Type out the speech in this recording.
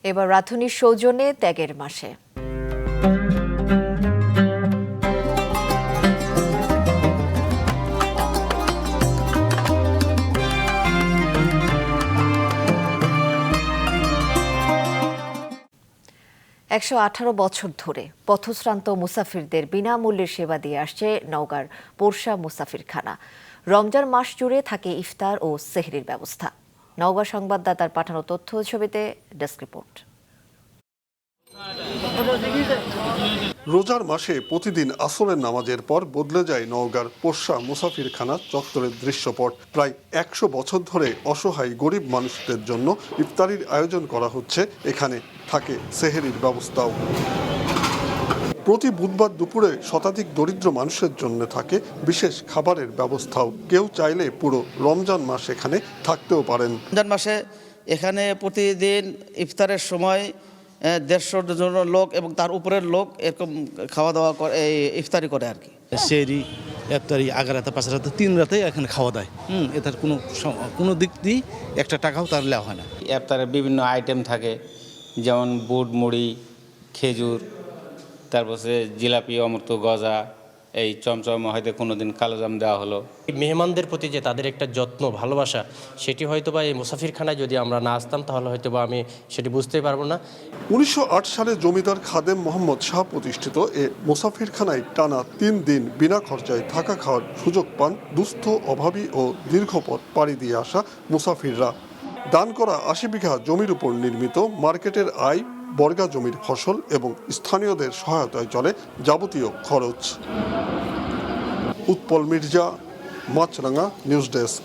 এবার রাঁধুনির সৌজন্যে ত্যাগের মাসে। একশো ১৮ বছর ধরে পথশ্রান্ত মুসাফিরদের বিনামূল্যে সেবা দিয়ে আসছে নওগাঁর পোরশা মুসাফিরখানা। রমজান মাস জুড়ে থাকে ইফতার ও সেহরির ব্যবস্থা। নওগাঁ সংবাদদাতার পাঠানো তথ্য ছবিতে ডেস্ক রিপোর্ট। রোজার মাসে প্রতিদিন আসরের নামাজের পর বদলে যায় নওগাঁর পোরশা মুসাফিরখানা চত্বরের দৃশ্যপট। প্রায় ১০০ বছর ধরে অসহায় গরিব মানুষদের জন্য ইফতারির আয়োজন করা হচ্ছে। এখানে থাকে সেহরির ব্যবস্থাও। প্রতি বুধবার দুপুরে শতাধিক দরিদ্র মানুষের জন্য থাকে বিশেষ খাবারের ব্যবস্থাও। কেউ চাইলে পুরো রমজান মাস এখানে থাকতেও পারেন। রমজান মাসে এখানে প্রতিদিন ইফতারের সময় ১৫০ জন লোক এবং তার উপরের লোক এরকম খাওয়া দাওয়া করে, ইফতারি করে আর কি। সেহরি, ইফতারি, আগের রাতে, পাশের রাতে, 3 রাতে এখানে খাওয়া দেয়। এটার কোনো দিক দিয়ে একটা টাকাও তার নেওয়া হয় না। ইফতারের বিভিন্ন আইটেম থাকে, যেমন বুট, মুড়ি, খেজুর, তারপরে জিলাপি, অমৃত, গজা, এই চমচম, হয়তো কোনোদিন কালোজাম দেওয়া হলো। মেহমানদের প্রতি যে তাদের একটা যত্ন, ভালোবাসা, সেটি হয়তো বা এই মুসাফিরখানায় যদি আমরা না আসতাম তাহলে হয়তো বা আমি সেটি বুঝতেই পারবো না। ১৯০৮ সালে জমিদার খাদেম মোহাম্মদ শাহ প্রতিষ্ঠিত এ মুসাফিরখানায় টানা ৩ দিন বিনা খরচায় থাকা খাওয়ার সুযোগ পান দুস্থ, অভাবী ও দীর্ঘ পথ পাড়ি দিয়ে আসা মুসাফিররা। দান করা ৮০ বিঘা জমির উপর নির্মিত মার্কেটের আয়, বর্গা জমির ফসল এবং স্থানীয়দের সহায়তায় চলে যাবতীয় খরচ। উৎপল মির্জা, মাছরাঙা নিউজ ডেস্ক।